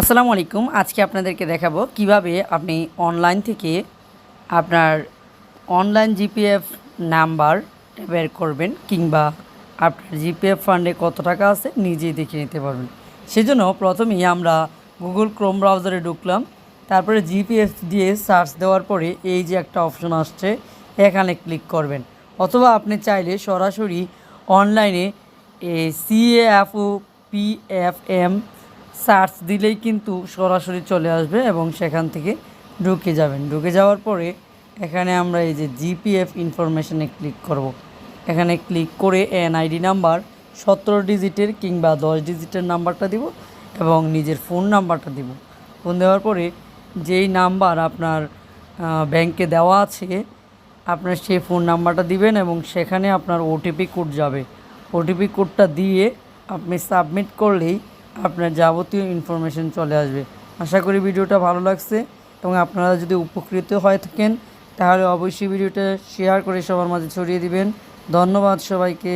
আসসালামু আলাইকুম। আজকে আপনাদেরকে দেখাবো কিভাবে আপনি অনলাইন থেকে আপনার অনলাইন জিপিএফ নাম্বার বের করবেন কিংবা আপনার জিপিএফ ফান্ডে কত টাকা আছে নিজেই দেখে নিতে পারবেন। সেজন্য প্রথমেই আমরা গুগল ক্রোম ব্রাউজারে ঢুকলাম। তারপরে জিপিএফ দিয়ে সার্চ দেওয়ার পরে এই যে একটা অপশন আসছে, এখানে ক্লিক করবেন। অথবা আপনি চাইলে সরাসরি অনলাইনে সিএএফও পিএফএম সার্চ দিলেই কিন্তু সরাসরি চলে আসবে এবং সেখান থেকে ঢুকে যাবেন। ঢুকে যাওয়ার পরে এখানে আমরা এই যে জিপিএফ ইনফরমেশনে ক্লিক করব। এখানে ক্লিক করে এনআইডি নাম্বার 17 ডিজিটের কিংবা 10 ডিজিটের নাম্বারটা দিব এবং নিজের ফোন নাম্বারটা দিব। ফোন দেওয়ার পরে যেই নাম্বার আপনার ব্যাংকে দেওয়া আছে আপনার সেই ফোন নাম্বারটা দিবেন এবং সেখানে আপনার ওটিপি কোড যাবে। ওটিপি কোডটা দিয়ে আপনি সাবমিট করলেই আপনার যাবতীয় ইনফরমেশন চলে আসবে। আশা করি ভিডিওটা ভালো লাগছে এবং আপনারা যদি উপকৃত হয়ে থাকেন তাহলে অবশ্যই ভিডিওটা শেয়ার করে সবার মাঝে ছড়িয়ে দিবেন। ধন্যবাদ সবাইকে।